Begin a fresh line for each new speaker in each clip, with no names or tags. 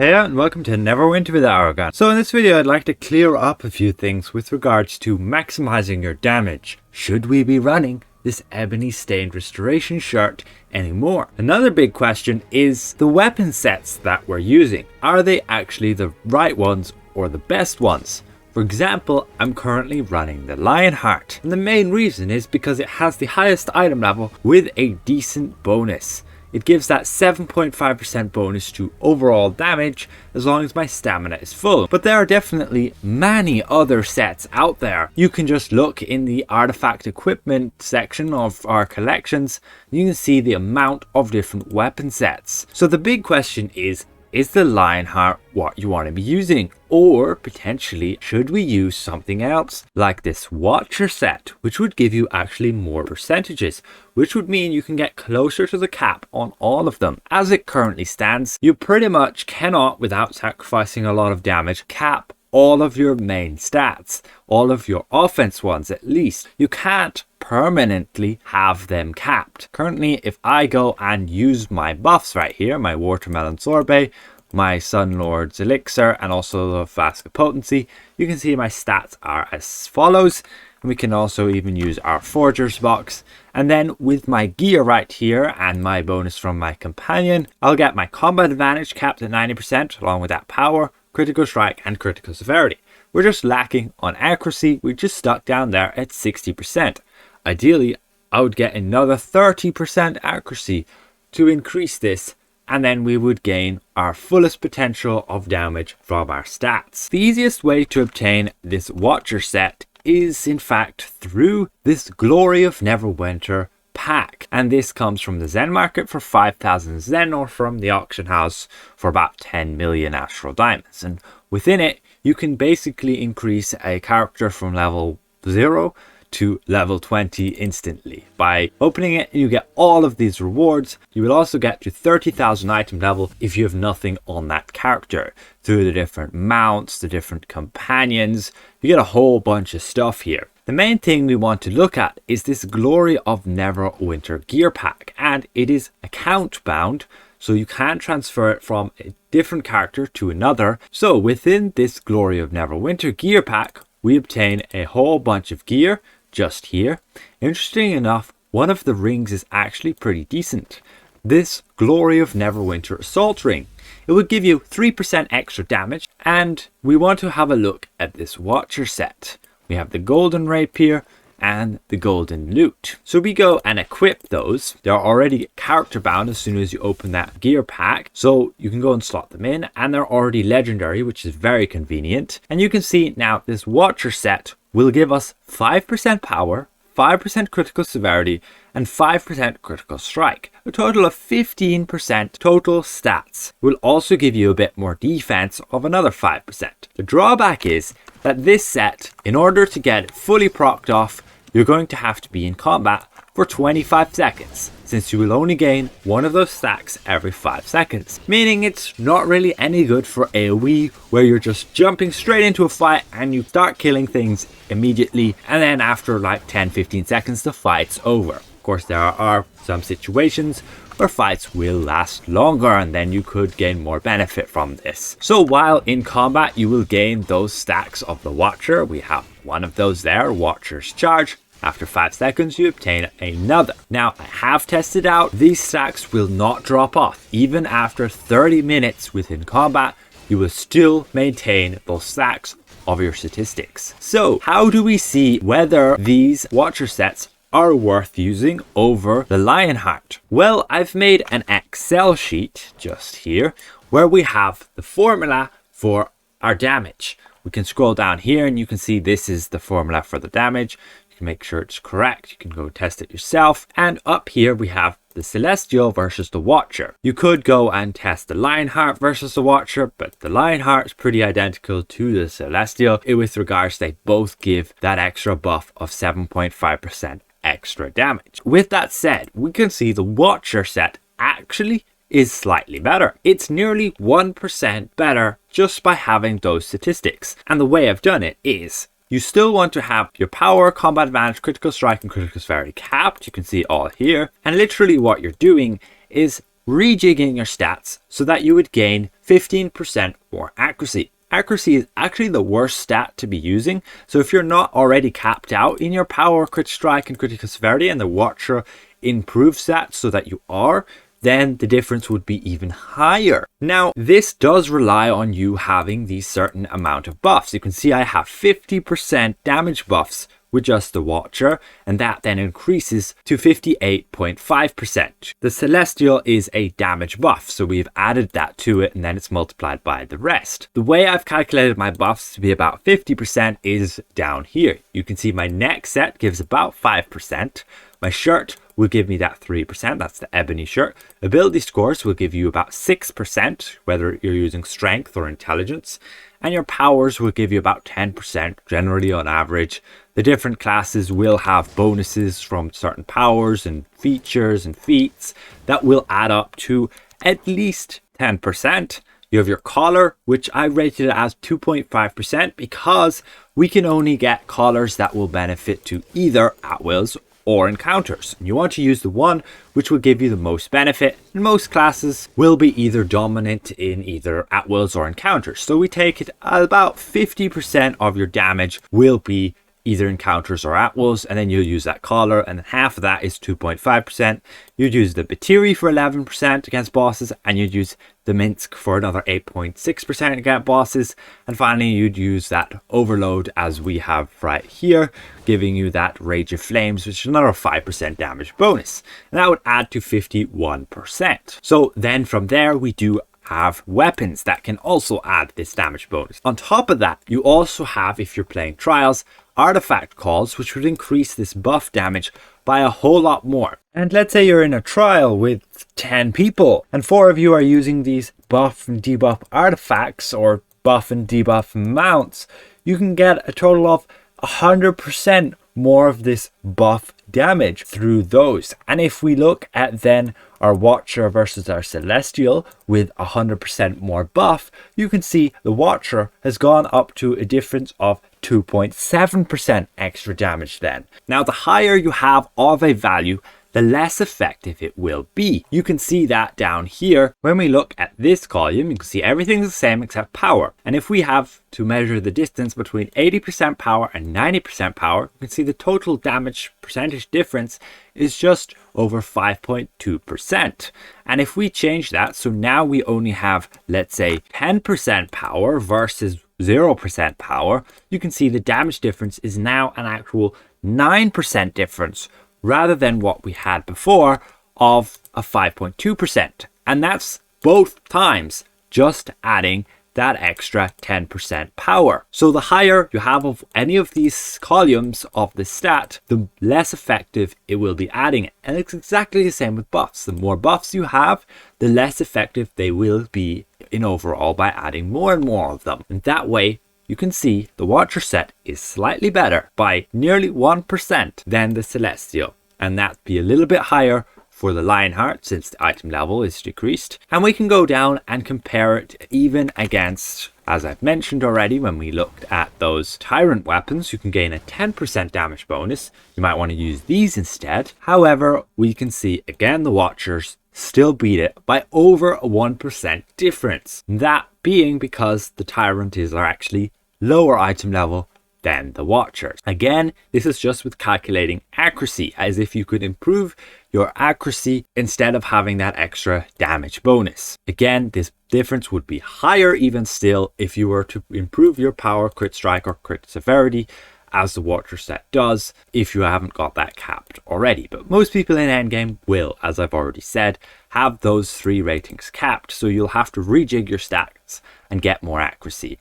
Hey and welcome to Neverwinter with Aragon. So in this video I'd like to clear up a few things with regards to maximizing your damage. Should we be running this ebony stained restoration shirt anymore? Another big question is the weapon sets that we're using. Are they actually the right ones or the best ones? For example, I'm currently running the Lionheart, and the main reason is because it has the highest item level with a decent bonus. It gives that 7.5% bonus to overall damage as long as my stamina is full. But there are definitely many other sets out there. You can just look in the artifact equipment section of our collections. You can see the amount of different weapon sets. So the big question is the Lionheart what you want to be using? Or potentially, should we use something else like this Watcher set, which would give you actually more percentages, which would mean you can get closer to the cap on all of them. As it currently stands, you pretty much cannot, without sacrificing a lot of damage, cap all of your main stats, all of your offense ones at least. You can't permanently have them capped. Currently, if I go and use my buffs right here, my Watermelon Sorbet, my Sunlord's Elixir, and also the Flask of Potency, you can see my stats are as follows. And we can also even use our Forger's box. And then with my gear right here and my bonus from my companion, I'll get my combat advantage capped at 90% along with that power, critical strike and critical severity. We're just lacking on accuracy, we're just stuck down there at 60%. Ideally, I would get another 30% accuracy to increase this, and then we would gain our fullest potential of damage from our stats. The easiest way to obtain this Watcher set is in fact through this Glory of Neverwinter pack, and this comes from the Zen market for 5,000 Zen or from the auction house for about 10 million astral diamonds. And within it you can basically increase a character from level 0 to level 20 instantly. By opening it, you get all of these rewards. You will also get to 30,000 item level if you have nothing on that character. Through the different mounts, the different companions, you get a whole bunch of stuff here. The main thing we want to look at is this Glory of Neverwinter gear pack, and it is account bound, so you can't transfer it from a different character to another. So within this Glory of Neverwinter gear pack, we obtain a whole bunch of gear just here. Interesting enough, one of the rings is actually pretty decent. This Glory of Neverwinter assault ring. It would give you 3% extra damage, and we want to have a look at this Watcher set. We have the golden rapier and the golden lute. So we go and equip those. They're already character bound as soon as you open that gear pack. So you can go and slot them in, and they're already legendary, which is very convenient. And you can see now this Watcher set will give us 5% power, 5% critical severity, and 5% critical strike. A total of 15% total stats. Will also give you a bit more defense of another 5%. The drawback is that this set, in order to get it fully procced off, you're going to have to be in combat for 25 seconds, since you will only gain one of those stacks every 5 seconds. Meaning it's not really any good for AoE, where you're just jumping straight into a fight and you start killing things immediately, and then after like 10-15 seconds the fight's over. Of course, there are some situations where fights will last longer, and then you could gain more benefit from this. So while in combat you will gain those stacks of the Watcher. We have one of those there, Watcher's Charge. After 5 seconds you obtain another. Now I have tested out, these stacks will not drop off. Even after 30 minutes within combat, you will still maintain those stacks of your statistics. So how do we see whether these Watcher sets are worth using over the Lionheart? Well, I've made an Excel sheet just here where we have the formula for our damage. We can scroll down here and you can see this is the formula for the damage. Make sure it's correct. You can go test it yourself. And up here we have the Celestial versus the Watcher. You could go and test the Lionheart versus the Watcher, but the Lionheart is pretty identical to the Celestial with regards they both give that extra buff of 7.5% extra damage. With that said, we can see the Watcher set actually is slightly better. It's nearly 1% better just by having those statistics. And the way I've done it is you still want to have your power, combat advantage, critical strike, and critical severity capped. You can see all here. And literally what you're doing is rejigging your stats so that you would gain 15% more accuracy. Accuracy is actually the worst stat to be using, so if you're not already capped out in your power, crit strike and critical severity, and the Watcher improves that so that you are, then the difference would be even higher. Now, this does rely on you having the certain amount of buffs. You can see I have 50% damage buffs with just the Watcher, and that then increases to 58.5%. The Celestial is a damage buff, so we've added that to it and then it's multiplied by the rest. The way I've calculated my buffs to be about 50% is down here. You can see my neck set gives about 5%. My shirt will give me that 3%, that's the ebony shirt. Ability scores will give you about 6%, whether you're using strength or intelligence. And your powers will give you about 10%, generally on average. The different classes will have bonuses from certain powers and features and feats that will add up to at least 10%. You have your collar, which I rated it as 2.5% because we can only get collars that will benefit to either at wills or encounters. And you want to use the one which will give you the most benefit, and most classes will be either dominant in either at wills or encounters. So we take it about 50% of your damage will be either encounters or at wills, and then you'll use that collar, and half of that is 2.5%. You'd use the Batiri for 11% against bosses, and you'd use the Minsk for another 8.6% against bosses, and finally you'd use that Overload as we have right here, giving you that Rage of Flames, which is another 5% damage bonus, and that would add to 51%. So then from there we do have weapons that can also add this damage bonus. On top of that, you also have, if you're playing trials, artifact calls, which would increase this buff damage by a whole lot more. And let's say you're in a trial with 10 people and 4 of you are using these buff and debuff artifacts or buff and debuff mounts. You can get a total of 100% more of this buff damage through those. And if we look at then our Watcher versus our Celestial with 100% more buff, you can see the Watcher has gone up to a difference of 2.7% extra damage then. Now, the higher you have of a value, the less effective it will be. You can see that down here. When we look at this column, you can see everything's the same except power. And if we have to measure the distance between 80% power and 90% power, you can see the total damage percentage difference is just over 5.2%. And if we change that, so now we only have, let's say, 10% power versus 0% power, you can see the damage difference is now an actual 9% difference, rather than what we had before of a 5.2%. And that's both times just adding that extra 10% power. So the higher you have of any of these columns of the stat, the less effective it will be adding it. And it's exactly the same with buffs. The more buffs you have, the less effective they will be in overall by adding more and more of them. And that way, you can see the Watcher set is slightly better by nearly 1% than the Celestial. And that'd be a little bit higher for the Lionheart since the item level is decreased. And we can go down and compare it even against, as I've mentioned already, when we looked at those Tyrant weapons, you can gain a 10% damage bonus. You might want to use these instead. However, we can see again the Watchers still beat it by over a 1% difference. That being because the Tyrant is actually lower item level than the Watchers. Again, this is just with calculating accuracy, as if you could improve your accuracy instead of having that extra damage bonus. Again, this difference would be higher even still if you were to improve your power, crit strike or crit severity, as the Watcher set does, if you haven't got that capped already. But most people in endgame will, as I've already said, have those 3 ratings capped, so you'll have to rejig your stats and get more accuracy.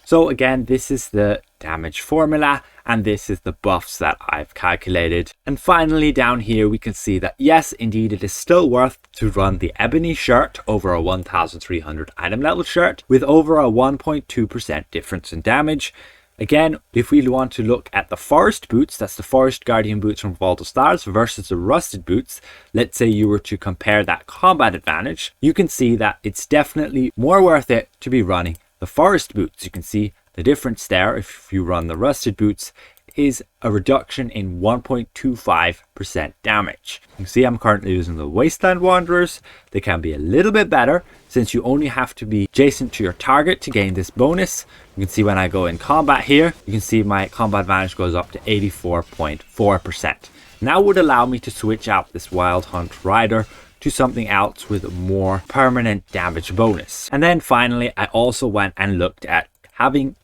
So again, this is the damage formula, and this is the buffs that I've calculated. And finally down here we can see that yes, indeed it is still worth to run the ebony shirt over a 1300 item level shirt with over a 1.2% difference in damage. Again, if we want to look at the forest boots, that's the forest guardian boots from Vault of Stars versus the rusted boots, let's say you were to compare that combat advantage, you can see that it's definitely more worth it to be running the forest boots. You can see the difference there. If you run the rusted boots, is a reduction in 1.25% damage. You can see I'm currently using the Wasteland Wanderers. They can be a little bit better since you only have to be adjacent to your target to gain this bonus. You can see when I go in combat here, you can see my combat advantage goes up to 84.4%. Now would allow me to switch out this Wild Hunt Rider to something else with a more permanent damage bonus. And then finally, I also went and looked at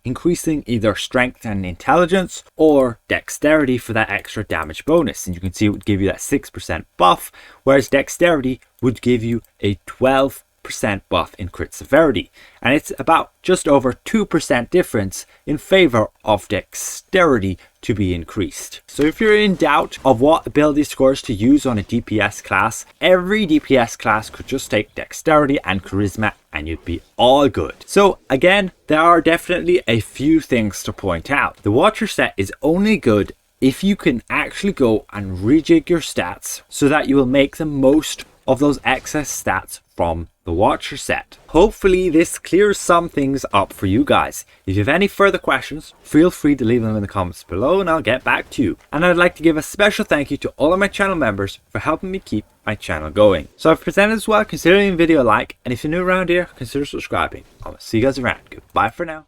increasing either strength and intelligence or dexterity for that extra damage bonus. And you can see it would give you that 6% buff, whereas dexterity would give you a 12% buff in crit severity, and it's about just over 2% difference in favor of dexterity to be increased. So if you're in doubt of what ability scores to use on a DPS class, every DPS class could just take dexterity and charisma and you'd be all good. So again, there are definitely a few things to point out. The Watcher set is only good if you can actually go and rejig your stats so that you will make the most of those excess stats from the Watcher set. Hopefully this clears some things up for you guys. If you have any further questions, feel free to leave them in the comments below and I'll get back to you. And I'd like to give a special thank you to all of my channel members for helping me keep my channel going. So I've presented as well, consider leaving the video a like, and if you're new around here, consider subscribing. I'll see you guys around. Goodbye for now.